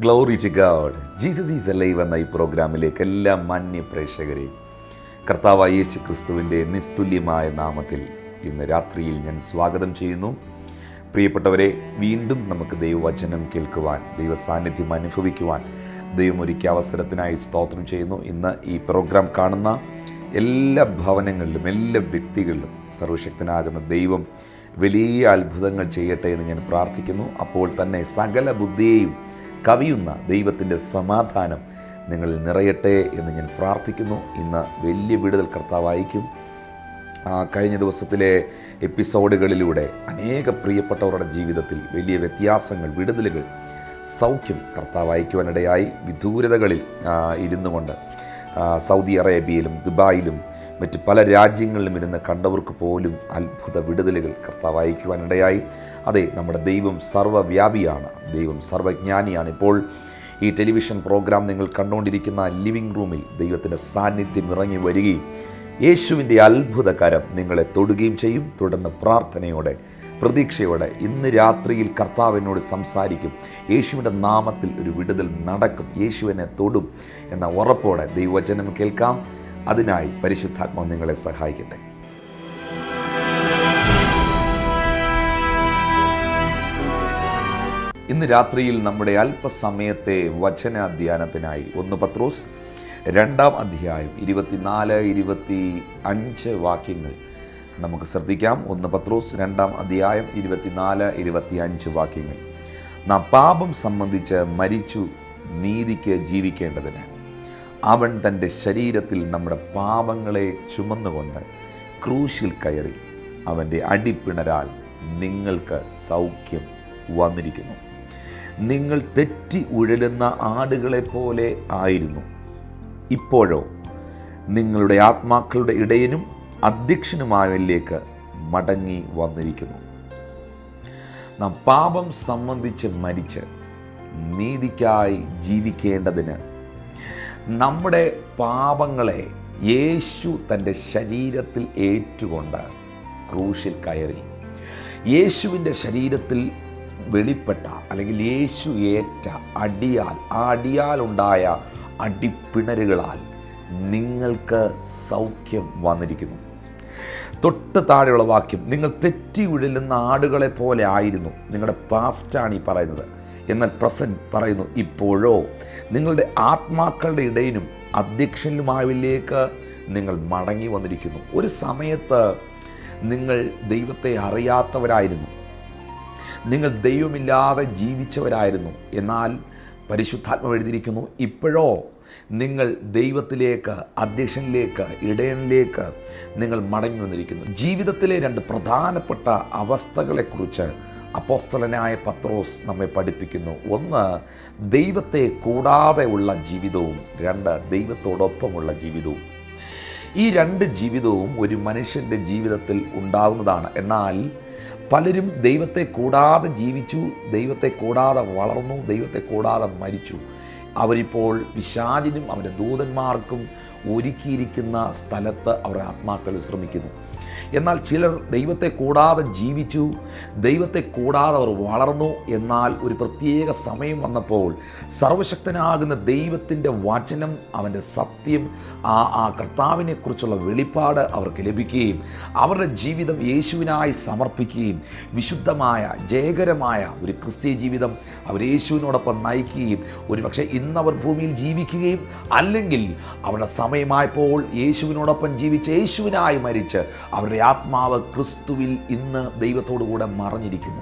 Glory to God. Jesus is alive എന്ന ഈ പ്രോഗ്രാമിലേക്ക് എല്ലാ മാന്യ പ്രേക്ഷകരെയും കർത്താവായ യേശു ക്രിസ്തുവിൻ്റെ നിസ്തുല്യമായ നാമത്തിൽ ഇന്ന് രാത്രിയിൽ ഞാൻ സ്വാഗതം ചെയ്യുന്നു. പ്രിയപ്പെട്ടവരെ, വീണ്ടും നമുക്ക് ദൈവവചനം കേൾക്കുവാൻ, ദൈവ സാന്നിധ്യം അനുഭവിക്കുവാൻ ദൈവം ഒരുക്കിയ അവസരത്തിനായി സ്തോത്രം ചെയ്യുന്നു. ഇന്ന് ഈ പ്രോഗ്രാം കാണുന്ന എല്ലാ ഭവനങ്ങളിലും എല്ലാ വ്യക്തികളിലും സർവശക്തനാകുന്ന ദൈവം വലിയ അത്ഭുതങ്ങൾ ചെയ്യട്ടെ എന്ന് ഞാൻ പ്രാർത്ഥിക്കുന്നു. അപ്പോൾ തന്നെ സകല ബുദ്ധിയെയും കവിയുന്ന ദൈവത്തിൻ്റെ സമാധാനം നിങ്ങളിൽ നിറയട്ടെ എന്ന് ഞാൻ പ്രാർത്ഥിക്കുന്നു. ഇന്ന് വലിയ വിടുതൽ കർത്താവായിരിക്കും. കഴിഞ്ഞ ദിവസത്തിലെ എപ്പിസോഡുകളിലൂടെ അനേക പ്രിയപ്പെട്ടവരുടെ ജീവിതത്തിൽ വലിയ വ്യത്യാസങ്ങൾ, വിടുതലുകൾ, സൗഖ്യം കർത്താവായിരിക്കുവാനിടയായി. വിദൂരതകളിൽ ഇരുന്നു കൊണ്ട് സൗദി അറേബ്യയിലും ദുബായിലും മറ്റ് പല രാജ്യങ്ങളിലും ഇരുന്ന് കണ്ടവർക്ക് പോലും അത്ഭുത വിടുതലുകൾ കർത്താവായിരിക്കുവാനിടയായി. അതെ, നമ്മുടെ ദൈവം സർവ്വവ്യാപിയാണ്, ദൈവം സർവ്വജ്ഞാനിയാണ്. ഇപ്പോൾ ഈ ടെലിവിഷൻ പ്രോഗ്രാം നിങ്ങൾ കണ്ടുകൊണ്ടിരിക്കുന്ന ലിവിംഗ് റൂമിൽ ദൈവത്തിൻ്റെ സാന്നിധ്യം ഇറങ്ങി വരികയും യേശുവിൻ്റെ അത്ഭുതകരം നിങ്ങളെ തൊടുകയും ചെയ്യും. തുടർന്ന് പ്രാർത്ഥനയോടെ, പ്രതീക്ഷയോടെ ഇന്ന് രാത്രിയിൽ കർത്താവിനോട് സംസാരിക്കും. യേശുവിൻ്റെ നാമത്തിൽ ഒരു വിടുതൽ നടക്കും, യേശുവിനെ തൊടും എന്ന ഉറപ്പോടെ ദൈവവചനം കേൾക്കാം. അതിനായി പരിശുദ്ധാത്മാവ് നിങ്ങളെ സഹായിക്കട്ടെ. ഇന്ന് രാത്രിയിൽ നമ്മുടെ അല്പസമയത്തെ വചനാധ്യാനത്തിനായി 1 പത്രോസ് 2-ാം അധ്യായം 24-25 വാക്യങ്ങൾ നമുക്ക് ശ്രദ്ധിക്കാം. 1 പത്രോസ് 2-ാം അധ്യായം 24-25 വാക്യങ്ങൾ. നാം പാപം സംബന്ധിച്ച് മരിച്ചു നീതിക്ക് ജീവിക്കേണ്ടതിന് അവൻ തൻ്റെ ശരീരത്തിൽ നമ്മുടെ പാപങ്ങളെ ചുമന്നുകൊണ്ട് ക്രൂശിൽ കയറി അവൻ്റെ അടിപ്പിണരാൽ നിങ്ങൾക്ക് സൗഖ്യം വന്നിരിക്കുന്നു. നിങ്ങൾ തെറ്റി ഉഴലുന്ന ആടുകളെ പോലെ ആയിരുന്നു, ഇപ്പോഴോ നിങ്ങളുടെ ആത്മാക്കളുടെ ഇടയനും അധ്യക്ഷനുമായവനിലേക്ക് മടങ്ങി വന്നിരിക്കുന്നു. നാം പാപം സംബന്ധിച്ച് മരിച്ച് നീതിക്കായി ജീവിക്കേണ്ടതിന് നമ്മുടെ പാപങ്ങളെ യേശു തൻ്റെ ശരീരത്തിൽ ഏറ്റുകൊണ്ട് ക്രൂശിൽ കയറി. യേശുവിൻ്റെ ശരീരത്തിൽ വെളിപ്പെട്ട അല്ലെങ്കിൽ യേശു ഏറ്റ അടിയാൽ, ആ അടിയാലുണ്ടായ അടിപ്പിണരുകളാൽ നിങ്ങൾക്ക് സൗഖ്യം വന്നിരിക്കുന്നു. തൊട്ട് താഴെയുള്ള വാക്യം, നിങ്ങൾ തെറ്റി ഉഴലുന്ന ആടുകളെ പോലെ ആയിരുന്നു. നിങ്ങളുടെ പാസ്റ്റാണ് ഈ പറയുന്നത്. എന്നാൽ പ്രസൻറ്റ് പറയുന്നു, ഇപ്പോഴോ നിങ്ങളുടെ ആത്മാക്കളുടെ ഇടയിലും അധ്യക്ഷനുമായവനിലേക്ക് നിങ്ങൾ മടങ്ങി വന്നിരിക്കുന്നു. ഒരു സമയത്ത് നിങ്ങൾ ദൈവത്തെ അറിയാത്തവരായിരുന്നു, നിങ്ങൾ ദൈവമില്ലാതെ ജീവിച്ചവരായിരുന്നു. എന്നാൽ പരിശുദ്ധാത്മാവ് എഴുതിയിരിക്കുന്നു, ഇപ്പോഴോ നിങ്ങൾ ദൈവത്തിലേക്ക്, അധ്യക്ഷനിലേക്ക്, ഇടയനിലേക്ക് നിങ്ങൾ മടങ്ങി വന്നിരിക്കുന്നു. ജീവിതത്തിലെ 2 പ്രധാനപ്പെട്ട അവസ്ഥകളെക്കുറിച്ച് അപ്പോസ്തലനായ പത്രോസ് നമ്മെ പഠിപ്പിക്കുന്നു. 1, ദൈവത്തെ കൂടാതെ ഉള്ള ജീവിതവും 2, ദൈവത്തോടൊപ്പമുള്ള ജീവിതവും. ഈ 2 ജീവിതവും ഒരു മനുഷ്യൻ്റെ ജീവിതത്തിൽ ഉണ്ടാകുന്നതാണ്. എന്നാൽ പലരും ദൈവത്തെ കൂടാതെ ജീവിച്ചു, ദൈവത്തെ കൂടാതെ വളർന്നു, ദൈവത്തെ കൂടാതെ മരിച്ചു. അവരിപ്പോൾ പിശാചിനും അവൻ്റെ ദൂതന്മാർക്കും ഒരുക്കിയിരിക്കുന്ന സ്ഥലത്ത് അവരുടെ ആത്മാക്കൾ വിശ്രമിക്കുന്നു. എന്നാൽ ചിലർ ദൈവത്തെ കൂടാതെ ജീവിച്ചു, ദൈവത്തെ കൂടാതെ അവർ വളർന്നു. എന്നാൽ ഒരു പ്രത്യേക സമയം വന്നപ്പോൾ സർവശക്തനാകുന്ന ദൈവത്തിൻ്റെ വചനം, അവൻ്റെ സത്യം, ആ കർത്താവിനെക്കുറിച്ചുള്ള വെളിപ്പാട് അവർക്ക് ലഭിക്കുകയും അവരുടെ ജീവിതം യേശുവിനായി സമർപ്പിക്കുകയും വിശുദ്ധമായ, ജയകരമായ ഒരു ക്രിസ്തീയ ജീവിതം അവർ യേശുവിനോടൊപ്പം നയിക്കുകയും ഒരുപക്ഷെ ഇന്നവർ ഭൂമിയിൽ ജീവിക്കുകയും അല്ലെങ്കിൽ അവരുടെ സമയമായപ്പോൾ യേശുവിനോടൊപ്പം ജീവിച്ച് യേശുവിനായി മരിച്ച് അവരുടെ ആത്മാവ് ക്രിസ്തുവിൽ ഇന്ന് ദൈവത്തോടു കൂടെ മറഞ്ഞിരിക്കുന്നു.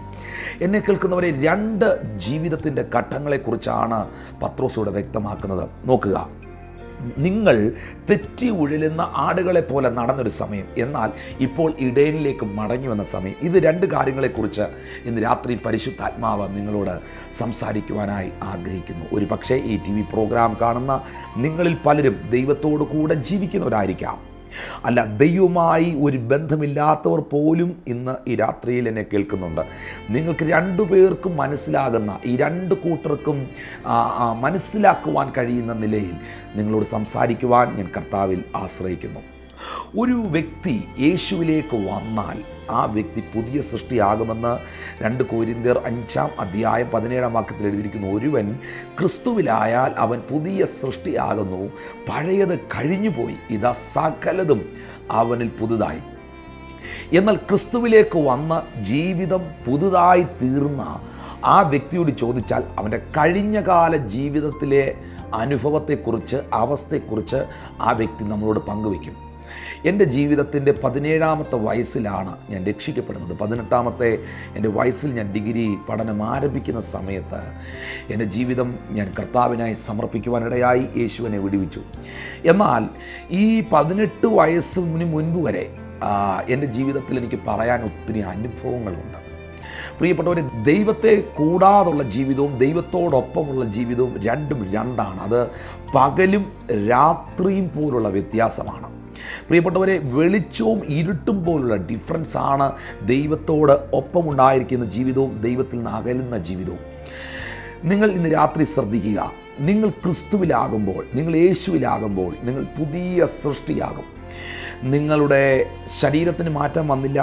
എന്നെ കേൾക്കുന്നവരെ, 2 ജീവിതത്തിൻ്റെ ഘട്ടങ്ങളെക്കുറിച്ചാണ് പത്രോസ് ഇവിടെ വ്യക്തമാക്കുന്നത്. നോക്കുക, നിങ്ങൾ തെറ്റി ഉഴലുന്ന ആടുകളെ പോലെ നടന്നൊരു സമയം, എന്നാൽ ഇപ്പോൾ ഇടയനിലേക്ക് മടങ്ങി വന്ന സമയം. ഇത് 2 കാര്യങ്ങളെക്കുറിച്ച് ഇന്ന് രാത്രി പരിശുദ്ധാത്മാവ് നിങ്ങളോട് സംസാരിക്കുവാനായി ആഗ്രഹിക്കുന്നു. ഒരു പക്ഷേ ഈ TV പ്രോഗ്രാം കാണുന്ന നിങ്ങളിൽ പലരും ദൈവത്തോടു കൂടെ ജീവിക്കുന്നവരായിരിക്കാം. അല്ല, ദൈവവുമായി ഒരു ബന്ധമില്ലാത്തവർ പോലും ഇന്ന് ഈ രാത്രിയിൽ എന്നെ കേൾക്കുന്നുണ്ട്. നിങ്ങൾക്ക് 2 പേർക്കും മനസ്സിലാകുന്ന, ഈ 2 കൂട്ടർക്കും മനസ്സിലാക്കുവാൻ കഴിയുന്ന നിലയിൽ നിങ്ങളോട് സംസാരിക്കുവാൻ ഞാൻ കർത്താവിൽ ആശ്രയിക്കുന്നു. ഒരു വ്യക്തി യേശുവിലേക്ക് വന്നാൽ ആ വ്യക്തി പുതിയ സൃഷ്ടിയാകുമെന്ന് 2 കൊരിന്ത്യർ 5:17 എഴുതിയിരിക്കുന്നു. ഒരുവൻ ക്രിസ്തുവിലായാൽ അവൻ പുതിയ സൃഷ്ടിയാകുന്നു, പഴയത് കഴിഞ്ഞുപോയി, ഇതാ സകലതും അവനിൽ പുതുതായി. എന്നാൽ ക്രിസ്തുവിലേക്ക് വന്ന ജീവിതം പുതുതായി തീർന്ന ആ വ്യക്തിയോട് ചോദിച്ചാൽ അവൻ്റെ കഴിഞ്ഞകാല ജീവിതത്തിലെ അനുഭവത്തെക്കുറിച്ച്, അവസ്ഥയെക്കുറിച്ച് ആ വ്യക്തി നമ്മളോട് പങ്കുവയ്ക്കും. എൻ്റെ ജീവിതത്തിൻ്റെ 17ാമത്തെ വയസ്സിലാണ് ഞാൻ രക്ഷിക്കപ്പെടുന്നത്. 18ാമത്തെ എൻ്റെ വയസ്സിൽ ഞാൻ ഡിഗ്രി പഠനം ആരംഭിക്കുന്ന സമയത്ത് എൻ്റെ ജീവിതം ഞാൻ കർത്താവിനായി സമർപ്പിക്കുവാനിടയായി. യേശു എന്നെ വിടുവിച്ചു. എന്നാൽ ഈ 18 വയസ്സിന് മുൻപ് വരെ എൻ്റെ ജീവിതത്തിൽ എനിക്ക് പറയാൻ ഒത്തിരി അനുഭവങ്ങളുണ്ട്. പ്രിയപ്പെട്ടവരെ, ദൈവത്തെ കൂടാതുള്ള ജീവിതവും ദൈവത്തോടൊപ്പമുള്ള ജീവിതവും രണ്ടാണ്. അത് പകലും രാത്രിയും പോലുള്ള വ്യത്യാസമാണ്. പ്രിയപ്പെട്ടവരെ, വെളിച്ചവും ഇരുട്ടും പോലുള്ള ഡിഫറൻസ് ആണ് ദൈവത്തോട് ഒപ്പമുണ്ടായിരിക്കുന്ന ജീവിതവും ദൈവത്തിൽ നിന്ന് അകലുന്ന ജീവിതവും. നിങ്ങൾ ഇന്ന് രാത്രി ശ്രദ്ധിക്കുക, നിങ്ങൾ ക്രിസ്തുവിലാകുമ്പോൾ, നിങ്ങൾ യേശുവിലാകുമ്പോൾ നിങ്ങൾ പുതിയ സൃഷ്ടിയാകും. നിങ്ങളുടെ ശരീരത്തിന് മാറ്റം വന്നില്ല,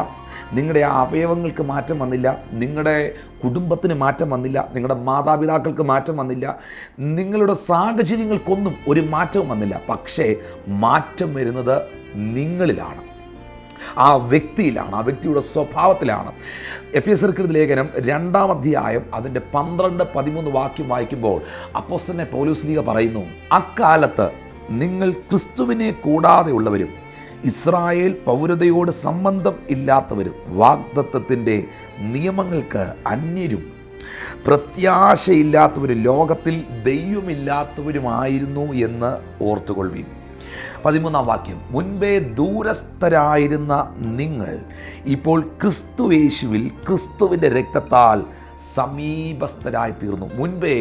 നിങ്ങളുടെ അവയവങ്ങൾക്ക് മാറ്റം വന്നില്ല, നിങ്ങളുടെ കുടുംബത്തിന് മാറ്റം വന്നില്ല, നിങ്ങളുടെ മാതാപിതാക്കൾക്ക് മാറ്റം വന്നില്ല, നിങ്ങളുടെ സാഹചര്യങ്ങൾക്കൊന്നും ഒരു മാറ്റവും വന്നില്ല. പക്ഷേ മാറ്റം വരുന്നത് നിങ്ങളിലാണ്, ആ വ്യക്തിയിലാണ്, ആ വ്യക്തിയുടെ സ്വഭാവത്തിലാണ്. എഫെസ്യർക്കെഴുതിയ ലേഖനം 2-ാം അധ്യായം അതിൻ്റെ 12-13 വാക്യം വായിക്കുമ്പോൾ അപ്പോസ്തലനായ പൗലോസ് പറയുന്നു, അക്കാലത്ത് നിങ്ങൾ ക്രിസ്തുവിനെ കൂടാതെയുള്ളവരും ഇസ്രായേൽ പൗരതയോട് സംബന്ധം ഇല്ലാത്തവരും വാഗ്ദത്തത്തിൻ്റെ നിയമങ്ങൾക്ക് അന്യരും പ്രത്യാശയില്ലാത്തവരും ലോകത്തിൽ ദൈവമില്ലാത്തവരുമായിരുന്നു എന്ന് ഓർത്തുകൊള്ളുവിൻ. 13-ാം വാക്യം, മുൻപേ ദൂരസ്ഥരായിരുന്ന നിങ്ങൾ ഇപ്പോൾ ക്രിസ്തു യേശുവിൽ ക്രിസ്തുവിൻ്റെ രക്തത്താൽ സമീപസ്ഥരായി തീർന്നു. മുൻപേ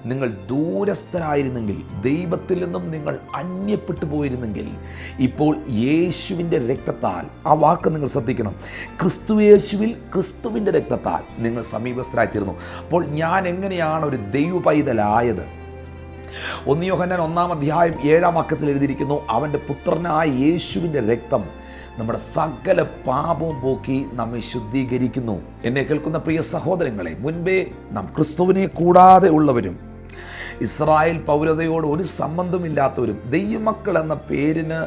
നിങ്ങൾ ദൂരസ്ഥരായിരുന്നെങ്കിൽ, ദൈവത്തിൽ നിന്നും നിങ്ങൾ അന്യപ്പെട്ടു പോയിരുന്നെങ്കിൽ, ഇപ്പോൾ യേശുവിൻ്റെ രക്തത്താൽ, ആ വാക്ക് നിങ്ങൾ ശ്രദ്ധിക്കണം, ക്രിസ്തു യേശുവിൽ ക്രിസ്തുവിൻ്റെ രക്തത്താൽ നിങ്ങൾ സമീപസ്ഥരായി തീർന്നു. അപ്പോൾ ഞാൻ എങ്ങനെയാണ് ഒരു ദൈവ പൈതലായത്? 1 യോഹന്നാൻ 1-ാം അധ്യായം 7-ാം വാക്യത്തിൽ എഴുതിയിരിക്കുന്നു, അവൻ്റെ പുത്രനായ യേശുവിൻ്റെ രക്തം നമ്മുടെ സകല പാപവും പോക്കി നമ്മെ ശുദ്ധീകരിക്കുന്നു. എന്നെ കേൾക്കുന്ന പ്രിയ സഹോദരങ്ങളെ, മുൻപേ നാം ക്രിസ്തുവിനെ കൂടാതെ ഉള്ളവരും ഇസ്രായേൽ പൗരതയോട് ഒരു സംബന്ധമില്ലാത്തവരും ദൈവമക്കൾ എന്ന പേരിന്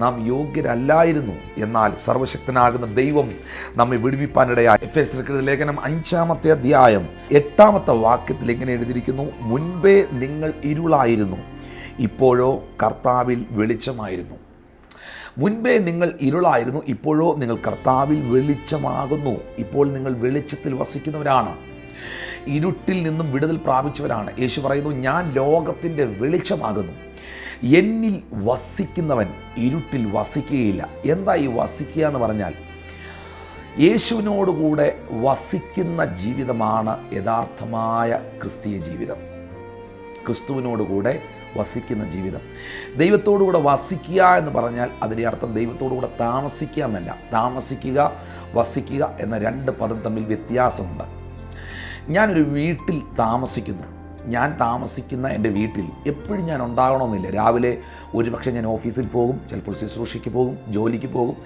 നാം യോഗ്യരല്ലായിരുന്നു. എന്നാൽ സർവശക്തനാകുന്ന ദൈവം നമ്മെ വിടുവിപ്പാനിടയായി. എഫെസ്യർക്കെഴുതിയ ലേഖനം 5-ാമത്തെ അധ്യായം 8-ാമത്തെ വാക്യത്തിൽ ഇങ്ങനെ എഴുതിയിരിക്കുന്നു, മുൻപേ നിങ്ങൾ ഇരുളായിരുന്നു, ഇപ്പോഴോ കർത്താവിൽ വെളിച്ചമായിരുന്നു. മുൻപേ നിങ്ങൾ ഇരുളായിരുന്നു, ഇപ്പോഴോ നിങ്ങൾ കർത്താവിൽ വെളിച്ചമാകുന്നു. ഇപ്പോൾ നിങ്ങൾ വെളിച്ചത്തിൽ വസിക്കുന്നവരാണ്, ഇരുട്ടിൽ നിന്നും വിടുതൽ പ്രാപിച്ചവരാണ്. യേശു പറയുന്നു, ഞാൻ ലോകത്തിൻ്റെ വെളിച്ചമാകുന്നു, എന്നിൽ വസിക്കുന്നവൻ ഇരുട്ടിൽ വസിക്കുകയില്ല. എന്താ ഈ വസിക്കുക എന്ന് പറഞ്ഞാൽ, യേശുവിനോടുകൂടെ വസിക്കുന്ന ജീവിതമാണ് യഥാർത്ഥമായ ക്രിസ്തീയ ജീവിതം. ക്രിസ്തുവിനോടുകൂടെ വസിക്കുന്ന ജീവിതം. ദൈവത്തോടുകൂടെ വസിക്കുക എന്ന് പറഞ്ഞാൽ അതിൻ്റെ അർത്ഥം ദൈവത്തോടുകൂടെ താമസിക്കുക എന്നല്ല. താമസിക്കുക, വസിക്കുക എന്ന 2 പദം തമ്മിൽ വ്യത്യാസമുണ്ട്. ഞാനൊരു വീട്ടിൽ താമസിക്കുന്നു. ഞാൻ താമസിക്കുന്ന എൻ്റെ വീട്ടിൽ എപ്പോഴും ഞാൻ ഉണ്ടാകണമെന്നില്ല. രാവിലെ ഒരുപക്ഷെ ഞാൻ ഓഫീസിൽ പോകും, ചിലപ്പോൾ ശുശ്രൂഷയ്ക്ക് പോകും, ജോലിക്ക് പോകും.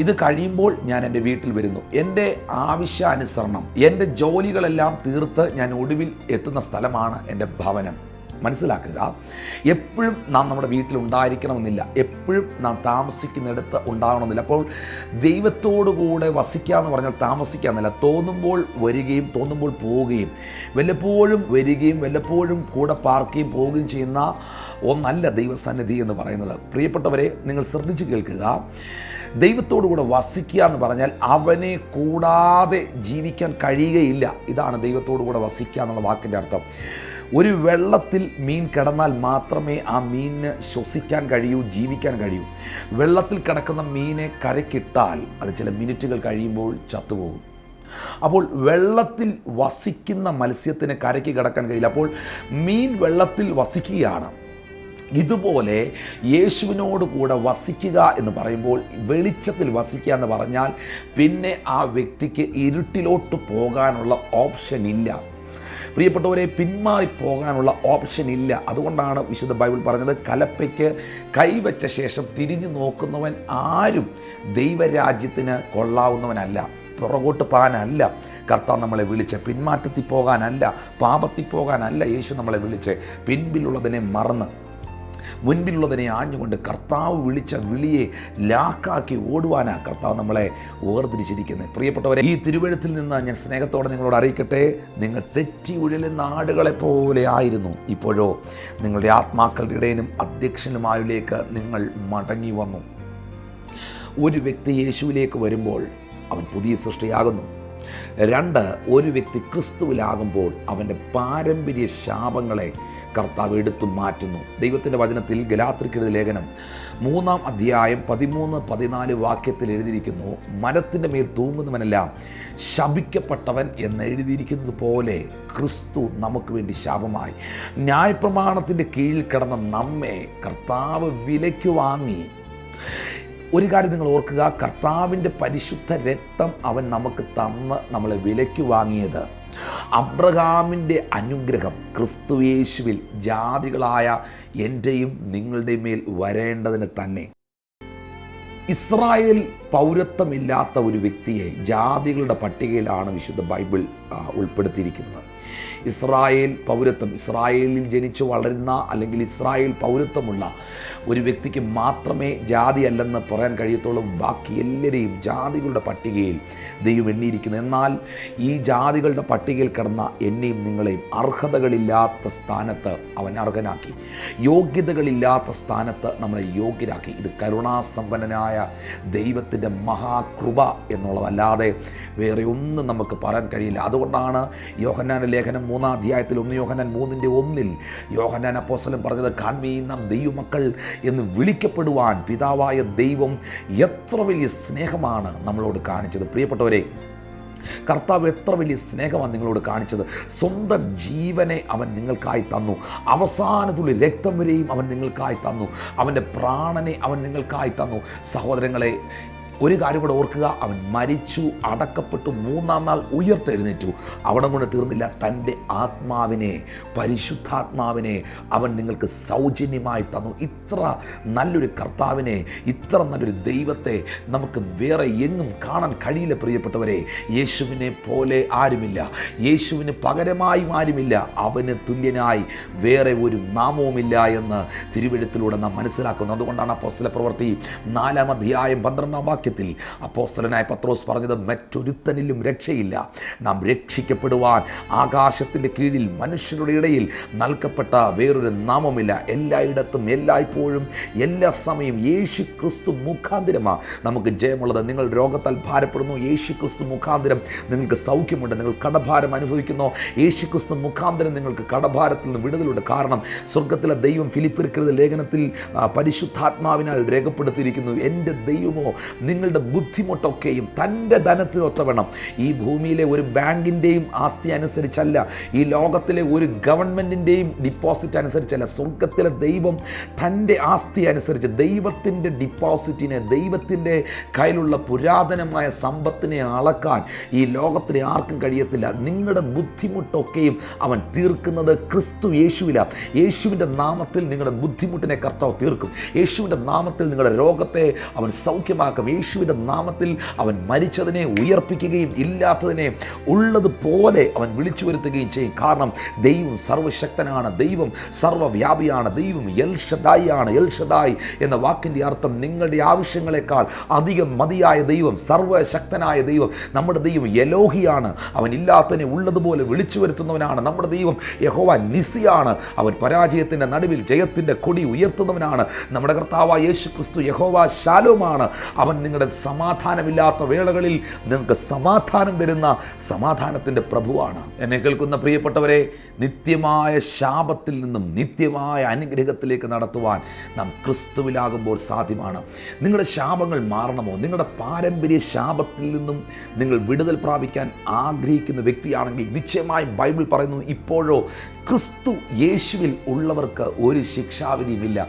ഇത് കഴിയുമ്പോൾ ഞാൻ എൻ്റെ വീട്ടിൽ വരുന്നു. എൻ്റെ ആവശ്യാനുസരണം എൻ്റെ ജോലികളെല്ലാം തീർത്ത് ഞാൻ ഒടുവിൽ എത്തുന്ന സ്ഥലമാണ് എൻ്റെ ഭവനം. മനസ്സിലാക്കുക, എപ്പോഴും നാം നമ്മുടെ വീട്ടിലുണ്ടായിരിക്കണമെന്നില്ല, എപ്പോഴും നാം താമസിക്കുന്നിടത്ത് ഉണ്ടാകണമെന്നില്ല. അപ്പോൾ ദൈവത്തോടുകൂടെ വസിക്കുക എന്ന് പറഞ്ഞാൽ താമസിക്കുക എന്നല്ല, തോന്നുമ്പോൾ വരികയും തോന്നുമ്പോൾ പോവുകയും, വല്ലപ്പോഴും വരികയും വല്ലപ്പോഴും കൂടെ പാർക്കുകയും പോവുകയും ചെയ്യുന്ന ഒന്നല്ല ദൈവസന്നിധി എന്ന് പറയുന്നത്. പ്രിയപ്പെട്ടവരെ, നിങ്ങൾ ശ്രദ്ധിച്ച് കേൾക്കുക. ദൈവത്തോടുകൂടെ വസിക്കുക എന്ന് പറഞ്ഞാൽ അവനെ കൂടാതെ ജീവിക്കാൻ കഴിയുകയില്ല. ഇതാണ് ദൈവത്തോടുകൂടെ വസിക്കുക എന്നുള്ള വാക്കിൻ്റെ അർത്ഥം. ഒരു വെള്ളത്തിൽ മീൻ കിടന്നാൽ മാത്രമേ ആ മീനിന് ശ്വസിക്കാൻ കഴിയൂ, ജീവിക്കാൻ കഴിയൂ. വെള്ളത്തിൽ കിടക്കുന്ന മീനെ കരക്കിട്ടാൽ അത് ചില മിനിറ്റുകൾ കഴിയുമ്പോൾ ചത്തുപോകും. അപ്പോൾ വെള്ളത്തിൽ വസിക്കുന്ന മത്സ്യത്തിന് കരയ്ക്ക് കിടക്കാൻ കഴിയില്ല. അപ്പോൾ മീൻ വെള്ളത്തിൽ വസിക്കുകയാണ്. ഇതുപോലെ യേശുവിനോട് കൂടെ വസിക്കുക എന്ന് പറയുമ്പോൾ, വെളിച്ചത്തിൽ വസിക്കുക എന്ന് പറഞ്ഞാൽ പിന്നെ ആ വ്യക്തിക്ക് ഇരുട്ടിലോട്ട് പോകാനുള്ള ഓപ്ഷൻ ഇല്ല. പ്രിയപ്പെട്ടവരെ, പിന്മാറിപ്പോകാനുള്ള ഓപ്ഷൻ ഇല്ല. അതുകൊണ്ടാണ് വിശുദ്ധ ബൈബിൾ പറഞ്ഞത്, കലപ്പയ്ക്ക് കൈവച്ച ശേഷം തിരിഞ്ഞു നോക്കുന്നവൻ ആരും ദൈവരാജ്യത്തിന് കൊള്ളാവുന്നവനല്ല. പുറകോട്ട് പോകാനല്ല കർത്താവ് നമ്മളെ വിളിച്ച്, പിന്മാറ്റത്തിൽ പോകാനല്ല, പാപത്തിൽ പോകാനല്ല യേശു നമ്മളെ വിളിച്ച്. പിൻപിലുള്ളതിനെ മറന്ന് മുൻപിലുള്ളതിനെ ആഞ്ഞുകൊണ്ട് കർത്താവ് വിളിച്ച വിളിയെ ലാക്കാക്കി ഓടുവാനാണ് കർത്താവ് നമ്മളെ വേർതിരിച്ചിരിക്കുന്നത്. പ്രിയപ്പെട്ടവരെ, ഈ തിരുവെഴുത്തിൽ നിന്ന് ഞാൻ സ്നേഹത്തോടെ നിങ്ങളോട് അറിയിക്കട്ടെ, നിങ്ങൾ തെറ്റി ഉഴലുന്ന ആടുകളെ പോലെ ആയിരുന്നു. ഇപ്പോഴോ നിങ്ങളുടെ ആത്മാക്കളുടെ ഇടയനും അധ്യക്ഷനുമായിലേക്ക് നിങ്ങൾ മടങ്ങി വന്നു. ഒരു വ്യക്തി യേശുവിലേക്ക് വരുമ്പോൾ അവൻ പുതിയ സൃഷ്ടിയാകുന്നു. 2, ഒരു വ്യക്തി ക്രിസ്തുവിലാകുമ്പോൾ അവൻ്റെ പാരമ്പര്യ ശാപങ്ങളെ കർത്താവ് എടുത്തു മാറ്റുന്നു. ദൈവത്തിൻ്റെ വചനത്തിൽ ഗലാത്യർക്കെഴുതിയ ലേഖനം 3-ാം അധ്യായം 13-14 വാക്യത്തിൽ എഴുതിയിരിക്കുന്നു, മരത്തിൻ്റെ മേൽ തൂങ്ങുന്നവനെല്ലാം ശപിക്കപ്പെട്ടവൻ എന്ന് എഴുതിയിരിക്കുന്നത് പോലെ ക്രിസ്തു നമുക്ക് വേണ്ടി ശാപമായി. ന്യായപ്രമാണത്തിൻ്റെ കീഴിൽ കിടന്ന നമ്മെ കർത്താവ് വിലയ്ക്ക് വാങ്ങി. ഒരു കാര്യം നിങ്ങൾ ഓർക്കുക, കർത്താവിൻ്റെ പരിശുദ്ധ രക്തം അവൻ നമുക്ക് തന്ന് നമ്മളെ വിലയ്ക്ക് വാങ്ങിയത്. അബ്രഹാമിൻ്റെ അനുഗ്രഹം ക്രിസ്തുയേശുവിൽ ജാതികളായ എൻ്റെയും നിങ്ങളുടെയും മേൽ വരേണ്ടതിന് തന്നെ. ഇസ്രായേൽ പൗരത്വമില്ലാത്ത ഒരു വ്യക്തിയെ ജാതികളുടെ പട്ടികയിലാണ് വിശുദ്ധ ബൈബിൾ ഉൾപ്പെടുത്തിയിരിക്കുന്നത്. ഇസ്രായേൽ പൗരത്വം, ഇസ്രായേലിൽ ജനിച്ചു വളരുന്ന അല്ലെങ്കിൽ ഇസ്രായേൽ പൗരത്വമുള്ള ഒരു വ്യക്തിക്ക് മാത്രമേ ജാതി അല്ലെന്ന് പറയാൻ കഴിയത്തുള്ളൂ. ബാക്കി എല്ലാവരെയും ജാതികളുടെ പട്ടികയിൽ ദൈവം എണ്ണിയിരിക്കുന്നു. എന്നാൽ ഈ ജാതികളുടെ പട്ടികയിൽ കിടന്ന എന്നെയും നിങ്ങളെയും അർഹതകളില്ലാത്ത സ്ഥാനത്ത് അവൻ അർഹനാക്കി, യോഗ്യതകളില്ലാത്ത സ്ഥാനത്ത് നമ്മളെ യോഗ്യരാക്കി. ഇത് കരുണാസമ്പന്നനായ ദൈവത്തിൻ്റെ മഹാകൃപ എന്നുള്ളതല്ലാതെ വേറെ ഒന്നും നമുക്ക് പറയാൻ കഴിയില്ല. അതുകൊണ്ടാണ് യോഹന്നാന്റെ ലേഖനം 3-ാം അധ്യായത്തിൽ 1 യോഹന്നാൻ 3:1 യോഹന്നാൻ അപ്പോസ്തലൻ പറഞ്ഞത്, കാൺമീൻ നാം ദൈവമക്കൾ എന്ന് വിളിക്കപ്പെടുവാൻ പിതാവായ ദൈവം എത്ര വലിയ സ്നേഹമാണ് നമ്മളോട് കാണിച്ചത്. പ്രിയപ്പെട്ടവരെ, കർത്താവ് എത്ര വലിയ സ്നേഹമാണ് നിങ്ങളോട് കാണിച്ചത്. സ്വന്തം ജീവനെ അവൻ നിങ്ങൾക്കായി തന്നു. അവസാനത്തുള്ള രക്തം വരെയും അവൻ നിങ്ങൾക്കായി തന്നു. അവൻ്റെ പ്രാണനെ അവൻ നിങ്ങൾക്കായി തന്നു. സഹോദരങ്ങളെ, ഒരു കാര്യം കൂടെ ഓർക്കുക, അവൻ മരിച്ചു, അടക്കപ്പെട്ടു, 3-ാം നാൾ ഉയർത്തെഴുന്നേറ്റു. അവിടെ കൊണ്ട് തീർന്നില്ല, തൻ്റെ ആത്മാവിനെ, പരിശുദ്ധാത്മാവിനെ അവൻ നിങ്ങൾക്ക് സൗജന്യമായി തന്നു. ഇത്ര നല്ലൊരു കർത്താവിനെ, ഇത്ര നല്ലൊരു ദൈവത്തെ നമുക്ക് വേറെ എങ്ങും കാണാൻ കഴിയില്ല. പ്രിയപ്പെട്ടവരെ, യേശുവിനെ പോലെ ആരുമില്ല, യേശുവിന് പകരമായും ആരുമില്ല, അവന് തുല്യനായി വേറെ ഒരു നാമവുമില്ല എന്ന് തിരുവെഴുത്തിലൂടെ നാം മനസ്സിലാക്കുന്നു. അതുകൊണ്ടാണ് അപ്പോസ്തല പ്രവൃത്തി 4-ാം അധ്യായം 12-ാം വാക്യം അപ്പോസ്തലനായ പത്രോസ് പറഞ്ഞത്, മറ്റൊരുത്തനിലും രക്ഷയില്ല, നാം രക്ഷിക്കപ്പെടുവാൻ ആകാശത്തിൻ്റെ കീഴിൽ മനുഷ്യരുടെ ഇടയിൽ നൽകപ്പെട്ട വേറൊരു നാമമില്ല. എല്ലായിടത്തും എല്ലായ്പ്പോഴും എല്ലാ സമയം യേശു ക്രിസ്തു മുഖാന്തരമാണ് നമുക്ക് ജയമുള്ളത്. നിങ്ങൾ രോഗത്താൽ ഭാരപ്പെടുന്നു, യേശു ക്രിസ്തു മുഖാന്തരം നിങ്ങൾക്ക് സൗഖ്യമുണ്ട്. നിങ്ങൾ കടഭാരം അനുഭവിക്കുന്നു, യേശു ക്രിസ്തു മുഖാന്തരം നിങ്ങൾക്ക് കടഭാരത്തിൽ നിന്ന് വിടുതലുണ്ട്. കാരണം സ്വർഗത്തിലെ ദൈവം ഫിലിപ്പിയർക്കെഴുതിയ ലേഖനത്തിൽ പരിശുദ്ധാത്മാവിനാൽ രേഖപ്പെടുത്തിയിരിക്കുന്നു, എൻ്റെ ദൈവമോ നിങ്ങളുടെ ബുദ്ധിമുട്ടൊക്കെയും തൻ്റെ ധനത്തിനൊത്തവണ്ണം, ഈ ഭൂമിയിലെ ഒരു ബാങ്കിൻ്റെയും ആസ്തി അനുസരിച്ചല്ല, ഈ ലോകത്തിലെ ഒരു ഗവൺമെൻറ്റിൻ്റെയും ഡിപ്പോസിറ്റ് അനുസരിച്ചല്ല, സ്വർഗത്തിലെ ദൈവം തൻ്റെ ആസ്തി അനുസരിച്ച്, ദൈവത്തിൻ്റെ ഡിപ്പോസിറ്റിനെ, ദൈവത്തിൻ്റെ കയ്യിലുള്ള പുരാതനമായ സമ്പത്തിനെ അളക്കാൻ ഈ ലോകത്തിലെ ആർക്കും കഴിയത്തില്ല. നിങ്ങളുടെ ബുദ്ധിമുട്ടൊക്കെയും അവൻ തീർക്കുന്നത് ക്രിസ്തു യേശുവിലാണ്. യേശുവിൻ്റെ നാമത്തിൽ നിങ്ങളുടെ ബുദ്ധിമുട്ടിനെ കർത്താവ് തീർക്കും. യേശുവിൻ്റെ നാമത്തിൽ നിങ്ങളുടെ രോഗത്തെ അവൻ സൗഖ്യമാക്കും. യേശുവിൻ്റെ നാമത്തിൽ അവൻ മരിച്ചതിനെ ഉയർപ്പിക്കുകയും ഇല്ലാത്തതിനെ ഉള്ളതുപോലെ അവൻ വിളിച്ചു വരുത്തുകയും ചെയ്യും. കാരണം ദൈവം സർവശക്തനാണ്, ദൈവം സർവ്വവ്യാപിയാണ്, ദൈവം എൽ ഷദായി ആണ്. എൽ ഷദായി എന്ന വാക്കിൻ്റെ അർത്ഥം നിങ്ങളുടെ ആവശ്യങ്ങളെക്കാൾ അധികം മതിയായ ദൈവം, സർവശക്തനായ ദൈവം. നമ്മുടെ ദൈവം എലോഹിയാണ്, അവൻ ഇല്ലാത്തതിനെ ഉള്ളതുപോലെ വിളിച്ചു വരുത്തുന്നവനാണ്. നമ്മുടെ ദൈവം യഹോവ നിസിയാണ്, അവൻ പരാജയത്തിൻ്റെ നടുവിൽ ജയത്തിൻ്റെ കൊടി ഉയർത്തുന്നവനാണ്. നമ്മുടെ കർത്താവായ യേശു ക്രിസ്തു യഹോവ ശാലോമാണ്, അവൻ നിങ്ങളുടെ സമാധാനമില്ലാത്ത വേളകളിൽ നിങ്ങൾക്ക് സമാധാനം തരുന്ന സമാധാനത്തിൻ്റെ പ്രഭുവാണ്. എന്നെ കേൾക്കുന്ന പ്രിയപ്പെട്ടവരെ, നിത്യമായ ശാപത്തിൽ നിന്നും നിത്യമായ അനുഗ്രഹത്തിലേക്ക് നടത്തുവാൻ നാം ക്രിസ്തുവിലാകുമ്പോൾ സാധ്യമാണ്. നിങ്ങളുടെ ശാപങ്ങൾ മാറണമോ? നിങ്ങളുടെ പാരമ്പര്യ ശാപത്തിൽ നിന്നും നിങ്ങൾ വിടുതൽ പ്രാപിക്കാൻ ആഗ്രഹിക്കുന്ന വ്യക്തിയാണെങ്കിൽ നിശ്ചയമായും ബൈബിൾ പറയുന്നു, ഇപ്പോഴോ ക്രിസ്തു യേശുവിൽ ഉള്ളവർക്ക് ഒരു ശിക്ഷാവിധിയുമില്ല.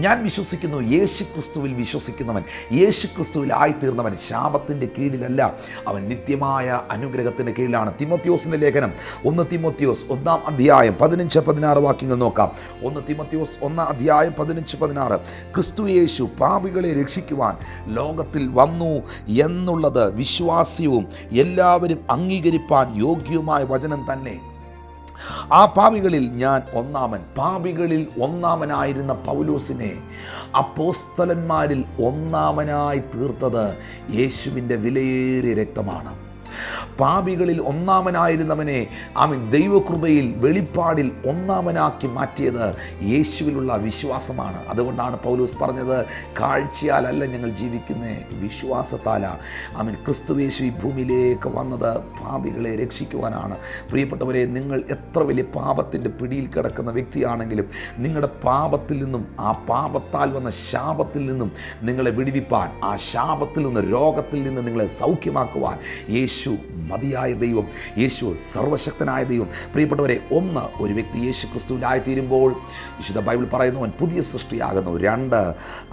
ഞാൻ വിശ്വസിക്കുന്നു, യേശു ക്രിസ്തുവിൽ വിശ്വസിക്കുന്നവൻ, യേശു ക്രിസ്തുവിൽ ആയിത്തീർന്നവൻ ശാപത്തിൻ്റെ കീഴിലല്ല, അവൻ നിത്യമായ അനുഗ്രഹത്തിൻ്റെ കീഴിലാണ്. തിമോത്തിയോസിൻ്റെ ലേഖനം 1 തിമോത്തിയോസ് 1 അധ്യായം 15-16 വാക്യങ്ങൾ നോക്കാം. 1 തിമോത്തിയോസ് 1 അധ്യായം 15-16. ക്രിസ്തു യേശു പാപികളെ രക്ഷിക്കുവാൻ ലോകത്തിൽ വന്നു എന്നുള്ളത് വിശ്വാസ്യവും എല്ലാവരും അംഗീകരിപ്പാൻ യോഗ്യവുമായ വചനം തന്നെ. ആ പാപികളിൽ ഞാൻ ഒന്നാമൻ. പാപികളിൽ ഒന്നാമനായിരുന്ന പൗലോസിനെ അപ്പോസ്തലന്മാരിൽ ഒന്നാമനായി തീർത്തത് യേശുവിൻ്റെ വിലയേറിയ രക്തമാണ്. പാപികളിൽ ഒന്നാമനായിരുന്നവനെ ദൈവകൃപയിൽ വെളിപ്പാടിൽ ഒന്നാമനാക്കി മാറ്റിയത് യേശുവിലുള്ള വിശ്വാസമാണ്. അതുകൊണ്ടാണ് പൗലോസ് പറഞ്ഞത്, കാഴ്ചയാലല്ല ഞങ്ങൾ ജീവിക്കുന്ന വിശ്വാസത്താല. ക്രിസ്തു യേശു ഈ ഭൂമിയിലേക്ക് വന്നത് പാപികളെ രക്ഷിക്കുവാനാണ്. പ്രിയപ്പെട്ടവരെ, നിങ്ങൾ എത്ര വലിയ പാപത്തിൻ്റെ പിടിയിൽ കിടക്കുന്ന വ്യക്തിയാണെങ്കിലും നിങ്ങളുടെ പാപത്തിൽ നിന്നും, ആ പാപത്താൽ വന്ന ശാപത്തിൽ നിന്നും നിങ്ങളെ വിടുവിപ്പാൻ, ആ ശാപത്തിൽ നിന്ന്, രോഗത്തിൽ നിന്ന് നിങ്ങളെ സൗഖ്യമാക്കുവാൻ യേശു മതിയായ ദൈവം, യേശു സർവശക്തനായ ദൈവം. പ്രിയപ്പെട്ടവരെ, ഒരു വ്യക്തി യേശു ക്രിസ്തുവിലായിത്തീരുമ്പോൾ വിശുദ്ധ ബൈബിൾ പറയുന്നു, അവൻ പുതിയ സൃഷ്ടിയാകുന്നു. 2,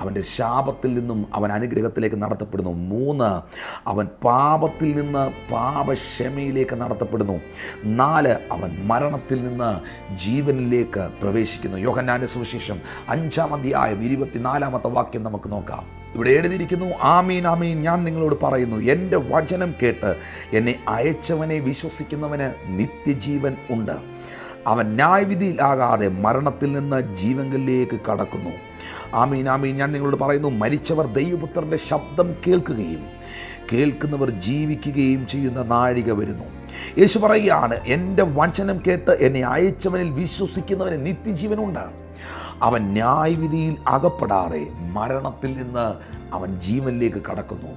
അവൻ്റെ ശാപത്തിൽ നിന്നും അവൻ അനുഗ്രഹത്തിലേക്ക് നടത്തപ്പെടുന്നു. 3, അവൻ പാപത്തിൽ നിന്ന് പാപക്ഷമയിലേക്ക് നടത്തപ്പെടുന്നു. 4, അവൻ മരണത്തിൽ നിന്ന് ജീവനിലേക്ക് പ്രവേശിക്കുന്നു. യോഹന്നാന്റെ സുവിശേഷം 5 അധ്യായം 24 വാക്യം നമുക്ക് നോക്കാം. ഇവിടെ എഴുതിയിരിക്കുന്നു, ആമീൻ ആമീൻ ഞാൻ നിങ്ങളോട് പറയുന്നു, എൻ്റെ വചനം കേട്ട് എന്നെ അയച്ചവനെ വിശ്വസിക്കുന്നവന് നിത്യജീവൻ ഉണ്ട്. അവൻ ന്യായവിധിയിലാകാതെ മരണത്തിൽ നിന്ന് ജീവങ്കലിലേക്ക് കടക്കുന്നു. ആമീൻ ആമീൻ ഞാൻ നിങ്ങളോട് പറയുന്നു, മരിച്ചവർ ദൈവപുത്രൻ്റെ ശബ്ദം കേൾക്കുകയും കേൾക്കുന്നവർ ജീവിക്കുകയും ചെയ്യുന്ന നാഴിക വരുന്നു. യേശു പറയുകയാണ്, എൻ്റെ വചനം കേട്ട് എന്നെ അയച്ചവനിൽ വിശ്വസിക്കുന്നവന് നിത്യജീവനുണ്ട്. അവൻ ന്യായവിധിയിൽ അകപ്പെടാതെ മരണത്തിൽ നിന്ന് അവൻ ജീവനിലേക്ക് കടക്കുന്നു.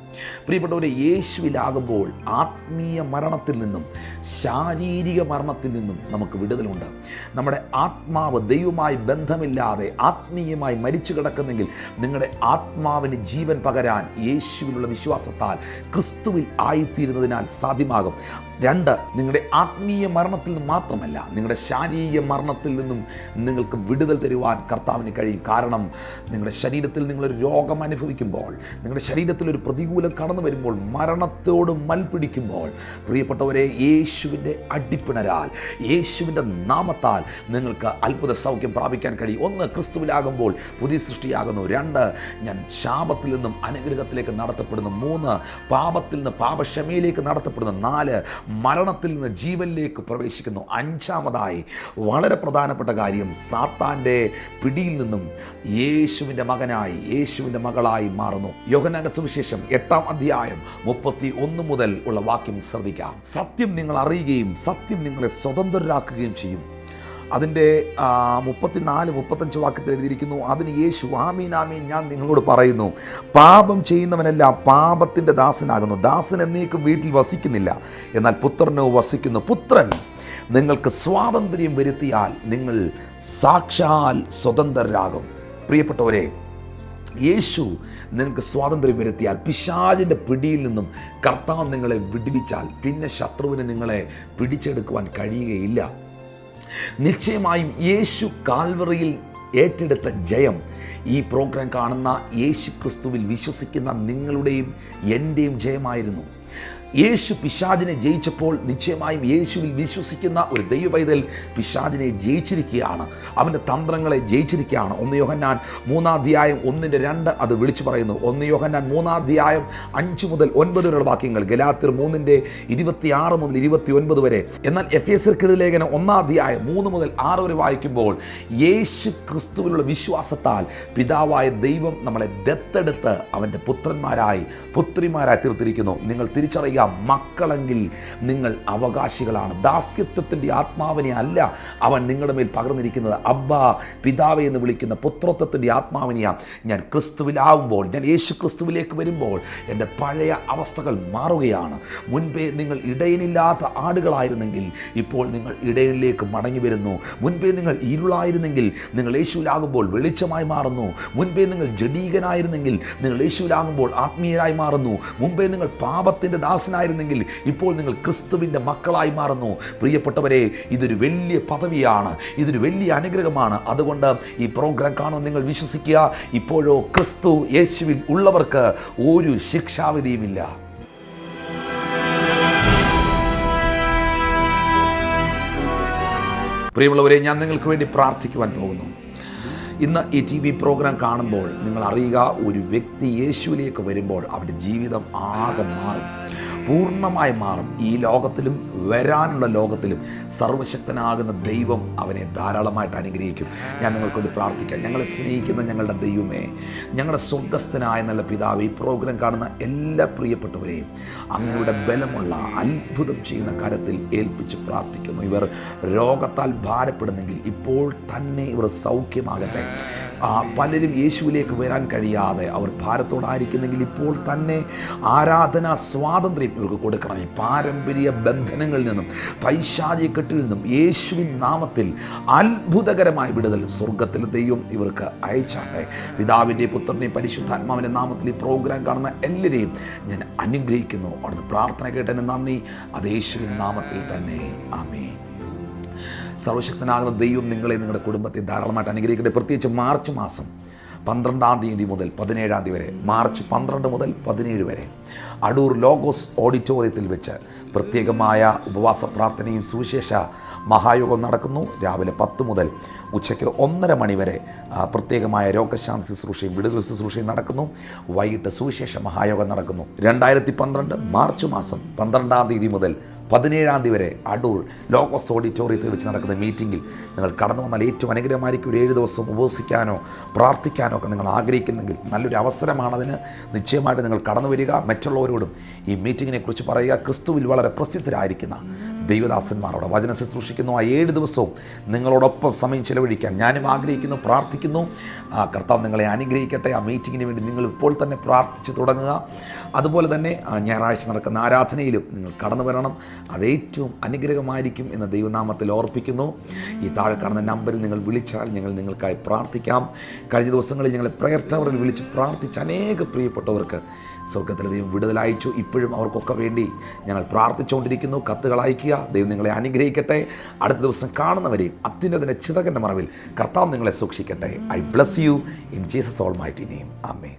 പ്രിയപ്പെട്ടവരെ, യേശുവിലാകുമ്പോൾ ആത്മീയ മരണത്തിൽ നിന്നും ശാരീരിക മരണത്തിൽ നിന്നും നമുക്ക് വിടുതലുണ്ട്. നമ്മുടെ ആത്മാവ് ദൈവവുമായി ബന്ധമില്ലാതെ ആത്മീയമായി മരിച്ചു കിടക്കുന്നെങ്കിൽ നിങ്ങളുടെ ആത്മാവിന് ജീവൻ പകരാൻ യേശുവിലുള്ള വിശ്വാസത്താൽ ക്രിസ്തുവിൽ ആയിത്തീരുന്നതിനാൽ സാധ്യമാകും. 2, നിങ്ങളുടെ ആത്മീയ മരണത്തിൽ നിന്ന് മാത്രമല്ല, നിങ്ങളുടെ ശാരീരിക മരണത്തിൽ നിന്നും നിങ്ങൾക്ക് വിടുതൽ തരുവാൻ കർത്താവിന് കഴിയും. കാരണം നിങ്ങളുടെ ശരീരത്തിൽ നിങ്ങളൊരു രോഗം അനുഭവിക്കുമ്പോൾ, നിങ്ങളുടെ ശരീരത്തിൽ ഒരു പ്രതികൂലം കടന്നു വരുമ്പോൾ, മരണത്തോട് മൽപിടിക്കുമ്പോൾ, പ്രിയപ്പെട്ടവരെ, യേശുവിൻ്റെ അടിപ്പിണരാൽ, യേശുവിൻ്റെ നാമത്താൽ നിങ്ങൾക്ക് അത്ഭുത സൗഖ്യം പ്രാപിക്കാൻ കഴിയും. 1, ക്രിസ്തുവിലാകുമ്പോൾ പുതിയ സൃഷ്ടിയാകുന്നു. 2, ഞാൻ ശാപത്തിൽ നിന്നും അനുഗ്രഹത്തിലേക്ക് നടത്തപ്പെടുന്നു. 3, പാപത്തിൽ നിന്ന് പാപക്ഷമയിലേക്ക് നടത്തപ്പെടുന്നു. 4, മരണത്തിൽ നിന്ന് ജീവനിലേക്ക് പ്രവേശിക്കുന്നു. 5-മതായി വളരെ പ്രധാനപ്പെട്ട കാര്യം, സാത്താൻ്റെ പിടിയിൽ നിന്നും യേശുവിൻ്റെ മകനായി, യേശുവിൻ്റെ മകളായി മാറുന്നു. യോഹന്നാന്റെ സുവിശേഷം 8 അധ്യായം 31 മുതൽ ഉള്ള വാക്യം ശ്രദ്ധിക്കാം. സത്യം നിങ്ങൾ അറിയുകയും സത്യം നിങ്ങളെ സ്വതന്ത്രരാക്കുകയും ചെയ്യും. അതിൻ്റെ 34-35 വാക്യത്തിൽ എഴുതിയിരിക്കുന്നു, അതിന് യേശു, ആമീൻ ആമീൻ ഞാൻ നിങ്ങളോട് പറയുന്നു, പാപം ചെയ്യുന്നവനെല്ലാം പാപത്തിൻ്റെ ദാസനാകുന്നു. ദാസൻ എന്നേക്കും വീട്ടിൽ വസിക്കുന്നില്ല, എന്നാൽ പുത്രനോ വസിക്കുന്നു. പുത്രൻ നിങ്ങൾക്ക് സ്വാതന്ത്ര്യം വരുത്തിയാൽ നിങ്ങൾ സാക്ഷാൽ സ്വതന്ത്രരാകും. പ്രിയപ്പെട്ടവരെ, യേശു നിങ്ങൾക്ക് സ്വാതന്ത്ര്യം വരുത്തിയാൽ, പിശാചിൻ്റെ പിടിയിൽ നിന്നും കർത്താവ് നിങ്ങളെ വിടുവിച്ചാൽ, പിന്നെ ശത്രുവിന് നിങ്ങളെ പിടിച്ചെടുക്കുവാൻ കഴിയുകയില്ല. നിശ്ചയമായും യേശു കാൽവറിയിൽ ഏറ്റെടുത്ത ജയം ഈ പ്രോഗ്രാം കാണുന്ന യേശു ക്രിസ്തുവിൽ വിശ്വസിക്കുന്ന നിങ്ങളുടെയും എൻ്റെയും ജയമായിരുന്നു. യേശു പിശാചിനെ ജയിച്ചപ്പോൾ നിശ്ചയമായും യേശുവിൽ വിശ്വസിക്കുന്ന ഒരു ദൈവപൈതൽ പിശാചിനെ ജയിച്ചിരിക്കുകയാണ്, അവൻ്റെ തന്ത്രങ്ങളെ ജയിച്ചിരിക്കുകയാണ്. 1 യോഹന്നാൻ 3 അധ്യായം 1-2 അത് വിളിച്ചു പറയുന്നു. 1 യോഹന്നാൻ 3 അധ്യായം 5 മുതൽ 9 വരെയുള്ള വാക്യങ്ങൾ, ഗലാത്യർ 3:26 മുതൽ 29 വരെ. എന്നാൽ എഫേസ്യർക്കെഴുതിയ ലേഖനം 1 അധ്യായം 3 മുതൽ 6 വരെ വായിക്കുമ്പോൾ, യേശു ക്രിസ്തുവിലുള്ള വിശ്വാസത്താൽ പിതാവായ ദൈവം നമ്മളെ ദത്തെടുത്ത് അവൻ്റെ പുത്രന്മാരായി പുത്രിമാരായി തീർത്തിരിക്കുന്നു. നിങ്ങൾ തിരിച്ചറിയുക, മക്കളെങ്കിൽ നിങ്ങൾ അവകാശികളാണ്. ദാസ്യത്വത്തിൻ്റെ ആത്മാവിനെ അല്ല അവൻ നിങ്ങളുടെ മേൽ പകർന്നിരിക്കുന്നത്, അബ്ബാ പിതാവേ എന്ന് വിളിക്കുന്ന പുത്രത്വത്തിൻ്റെ ആത്മാവിനെയാണ്. ഞാൻ ക്രിസ്തുവിലാവുമ്പോൾ, ഞാൻ യേശു ക്രിസ്തുവിലേക്ക് വരുമ്പോൾ എൻ്റെ പഴയ അവസ്ഥകൾ മാറുകയാണ്. മുൻപേ നിങ്ങൾ ഇടയനില്ലാത്ത ആടുകളായിരുന്നെങ്കിൽ ഇപ്പോൾ നിങ്ങൾ ഇടയനിലേക്ക് മടങ്ങി വരുന്നു. മുൻപേ നിങ്ങൾ ഇരുളായിരുന്നെങ്കിൽ നിങ്ങൾ യേശുവിലാകുമ്പോൾ വെളിച്ചമായി മാറുന്നു. മുൻപേ നിങ്ങൾ ജഡീകനായിരുന്നെങ്കിൽ നിങ്ങൾ യേശുവിലാകുമ്പോൾ ആത്മീയരായി മാറുന്നു. മുൻപേ നിങ്ങൾ പാപത്തിൻ്റെ ദാസനായി ദാസനായിരുന്നെങ്കിൽ ഇപ്പോൾ നിങ്ങൾ ക്രിസ്തുവിൻ്റെ മക്കളായി മാറുന്നു. പ്രിയപ്പെട്ടവരെ, ഇതൊരു വലിയ പദവിയാണ്, ഇതൊരു വലിയ അനുഗ്രഹമാണ്. അതുകൊണ്ട് ഈ പ്രോഗ്രാം കാണുമെന്ന് നിങ്ങൾ വിശ്വസിക്കുക. ഇപ്പോഴോ ക്രിസ്തു യേശുവിൽ ഉള്ളവർക്ക് ഒരു ശിക്ഷാവിധിയുമില്ല. പ്രിയമുള്ളവരെ, ഞാൻ നിങ്ങൾക്ക് വേണ്ടി പ്രാർത്ഥിക്കുവാൻ പോകുന്നു. ഇന്ന് ഈ TV പ്രോഗ്രാം കാണുമ്പോൾ നിങ്ങൾ അറിയുക, ഒരു വ്യക്തി യേശുവിലേക്ക് വരുമ്പോൾ അവരുടെ ജീവിതം ആകെ മാറും, പൂർണ്ണമായി മാറും. ഈ ലോകത്തിലും വരാനുള്ള ലോകത്തിലും സർവശക്തനാകുന്ന ദൈവം അവനെ ധാരാളമായിട്ട് അനുഗ്രഹിക്കും. ഞാൻ നിങ്ങൾക്കൊണ്ട് പ്രാർത്ഥിക്കാം. ഞങ്ങളെ സ്നേഹിക്കുന്ന ഞങ്ങളുടെ ദൈവമേ, ഞങ്ങളുടെ സ്വർഗ്ഗസ്ഥനായ നല്ല പിതാവ്, ഈ പ്രോഗ്രാം കാണുന്ന എല്ലാ പ്രിയപ്പെട്ടവരെയും അങ്ങയുടെ ബലമുള്ള അത്ഭുതം ചെയ്യുന്ന കരത്തിൽ ഏൽപ്പിച്ച് പ്രാർത്ഥിക്കുന്നു. ഇവർ രോഗത്താൽ ഭാരപ്പെടുന്നെങ്കിൽ ഇപ്പോൾ തന്നെ ഇവർ സൗഖ്യമാകട്ടെ. പലരും യേശുവിലേക്ക് വരാൻ കഴിയാതെ അവർ ഭാരത്തോടായിരിക്കുന്നെങ്കിൽ ഇപ്പോൾ തന്നെ ആരാധനാ സ്വാതന്ത്ര്യം ഇവർക്ക് കൊടുക്കണം. ഈ പാരമ്പര്യ ബന്ധനങ്ങളിൽ നിന്നും പൈശാചികെട്ടിൽ നിന്നും യേശുവിൻ നാമത്തിൽ അത്ഭുതകരമായ വിടുതൽ സ്വർഗത്തിലെ ദൈവം ഇവർക്ക് അയച്ചാട്ടെ. പിതാവിൻ്റെ പുത്രൻ്റെയും പരിശുദ്ധാത്മാവിൻ്റെ നാമത്തിൽ ഈ പ്രോഗ്രാം കാണുന്ന എല്ലാവരെയും ഞാൻ അനുഗ്രഹിക്കുന്നു. അവിടുന്ന് പ്രാർത്ഥന കേട്ടതിന് നന്ദി. അത് യേശുവിൻ നാമത്തിൽ തന്നെ, ആമേൻ. സർവശക്തനാകുന്ന ദൈവം നിങ്ങളെ, നിങ്ങളുടെ കുടുംബത്തെ ധാരാളമായിട്ട് അനുഗ്രഹിക്കട്ടെ. പ്രത്യേകിച്ച് മാർച്ച് മാസം 12-ാം തീയതി മുതൽ 17-ാം തീയതി വരെ, മാർച്ച് 12 മുതൽ 17 വരെ അടൂർ ലോഗോസ് ഓഡിറ്റോറിയത്തിൽ വെച്ച് പ്രത്യേകമായ ഉപവാസ പ്രാർത്ഥനയും സുവിശേഷ മഹായോഗം നടക്കുന്നു. രാവിലെ 10 മുതൽ ഉച്ചയ്ക്ക് 1:30 മണി വരെ പ്രത്യേകമായ രോഗശാന്തി ശുശ്രൂഷയും വിടുതൽ ശുശ്രൂഷയും നടക്കുന്നു. വൈകിട്ട് സുവിശേഷ മഹായോഗം നടക്കുന്നു. 2012 മാർച്ച് മാസം 12-ാം തീയതി മുതൽ 17-ാം തീയതി വരെ അടൂർ ലോഗോസ് ഓഡിറ്റോറിയത്തിൽ വെച്ച് നടക്കുന്ന മീറ്റിങ്ങിൽ നിങ്ങൾ കടന്നു വന്നാൽ ഏറ്റവും അനുഗ്രഹമായിരിക്കും. ഒരു 7 ദിവസം ഉപവസിക്കാനോ പ്രാർത്ഥിക്കാനോ ഒക്കെ നിങ്ങൾ ആഗ്രഹിക്കുന്നെങ്കിൽ നല്ലൊരു അവസരമാണതിന്. നിശ്ചയമായിട്ട് നിങ്ങൾ കടന്നു വരിക. മറ്റുള്ളവരോടും ഈ മീറ്റിങ്ങിനെ കുറിച്ച് പറയുക. ക്രിസ്തുവിൽ വളരെ പ്രസിദ്ധരായിരിക്കുന്ന ദൈവദാസന്മാരോട് വചനം ശുശ്രൂഷിക്കുന്നു. ആ 7 ദിവസവും നിങ്ങളോടൊപ്പം സമയം ചിലവഴിക്കാൻ ഞാനും ആഗ്രഹിക്കുന്നു, പ്രാർത്ഥിക്കുന്നു. കർത്താവ് നിങ്ങളെ അനുഗ്രഹിക്കട്ടെ. ആ മീറ്റിങ്ങിന് വേണ്ടി നിങ്ങൾ ഇപ്പോൾ തന്നെ പ്രാർത്ഥിച്ച് തുടങ്ങുക. അതുപോലെ തന്നെ ഞായറാഴ്ച നടക്കുന്ന ആരാധനയിലും നിങ്ങൾ കടന്നു വരണം. അതേറ്റവും അനുഗ്രഹമായിരിക്കും എന്ന് ദൈവനാമത്തിൽ ഓർപ്പിക്കുന്നു. ഈ താഴെ കാണുന്ന നമ്പറിൽ നിങ്ങൾ വിളിച്ചാൽ ഞങ്ങൾ നിങ്ങൾക്കായി പ്രാർത്ഥിക്കാം. കഴിഞ്ഞ ദിവസങ്ങളിൽ ഞങ്ങൾ പ്രയർ ടവറിൽ വിളിച്ച് പ്രാർത്ഥിച്ച അനേക പ്രിയപ്പെട്ടവർക്ക് സ്വർഗത്തിലെ ദൈവം വിടുതൽ അയച്ചു. ഇപ്പോഴും അവർക്കൊക്കെ വേണ്ടി ഞങ്ങൾ പ്രാർത്ഥിച്ചുകൊണ്ടിരിക്കുന്നു. കത്തുകൾ അയക്കുക. ദൈവം നിങ്ങളെ അനുഗ്രഹിക്കട്ടെ. അടുത്ത ദിവസം കാണുന്നവരെയും അത്യുന്നതൻ്റെ ചിറകിൻ്റെ മറവിൽ കർത്താവ് നിങ്ങളെ സൂക്ഷിക്കട്ടെ. I bless you in Jesus almighty name, amen.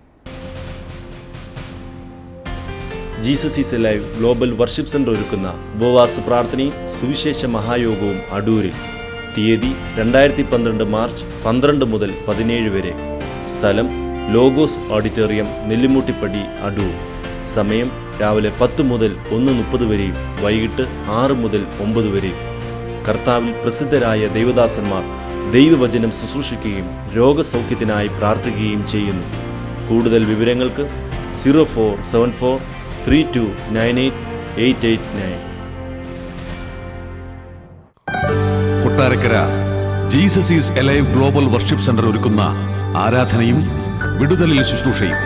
Jesus is alive global worship centre ഒരുക്കുന്ന ഉപവാസ പ്രാർത്ഥനയും സുവിശേഷ മഹായോഗവും അടൂരിൽ. തീയതി 2012 മാർച്ച് 12 മുതൽ 17 വരെ. സ്ഥലം ലോഗോസ് ഓഡിറ്റോറിയം, നെല്ലിമുട്ടിപ്പടി, അടൂർ. സമയം രാവിലെ 10 മുതൽ 1:30 വരെയും വൈകിട്ട് 6 മുതൽ 9 വരെയും. കർത്താവിൽ പ്രസിദ്ധരായ ദൈവദാസന്മാർ ദൈവവചനം ശുശ്രൂഷിക്കുകയും രോഗസൗഖ്യത്തിനായി പ്രാർത്ഥിക്കുകയും ചെയ്യുന്നു. കൂടുതൽ വിവരങ്ങൾക്ക് 0474 3298 889. Kottarakkara Jesus is alive global worship centre ഒരുക്കുന്ന ആരാധനയും വിടുതലിൽ ശുശ്രൂഷയും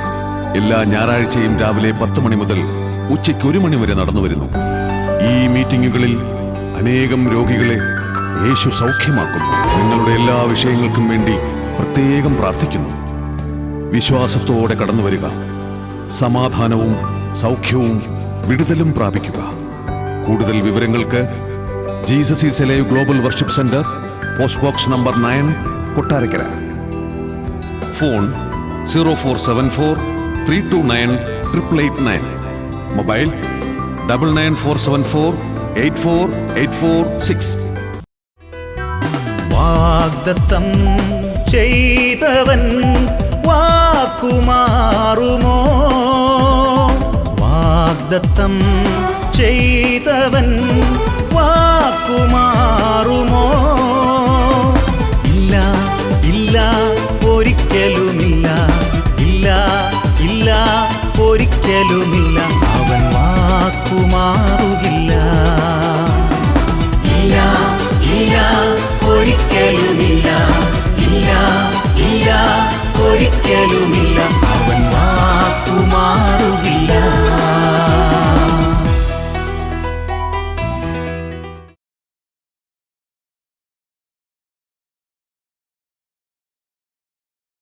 എല്ലാ ഞായറാഴ്ചയും രാവിലെ 10 മണി മുതൽ ഉച്ചയ്ക്ക് 1 മണി വരെ നടന്നു വരുന്നു. ഈ മീറ്റിങ്ങുകളിൽ അനേകം രോഗികളെ യേശു സൗഖ്യമാക്കുന്നു. നിങ്ങളുടെ എല്ലാ വിഷയങ്ങൾക്കും വേണ്ടി പ്രത്യേകം പ്രാർത്ഥിക്കുന്നു. വിശ്വാസത്തോടെ കടന്നു വരിക. സമാധാനവും സൗഖ്യവും വിടുതലും പ്രാപിക്കുക. കൂടുതൽ വിവരങ്ങൾക്ക് Jesus is alive global worship centre, post box number 9, Kottarakkara. Phone 0474 329 889. Mobile 99474 84846. വാഗ്ദത്തം ചെയ്തവൻ വാക്കുമാറുമോ? വാഗ്ദത്തം ചെയ്തവൻ വാക്കുമാറുമോ? ഇല്ല, ഇല്ല, ഒരിക്കലുമില്ല. ഇല്ല, ഇല്ല, ഒരിക്കലുമില്ല. അവൻ വാക്കുമാറുകില്ല. ഇല്ല, ഇല്ല, ഒരിക്കലുമില്ല. ഇല്ല, ഇല്ല, ഒരിക്കലുമില്ല.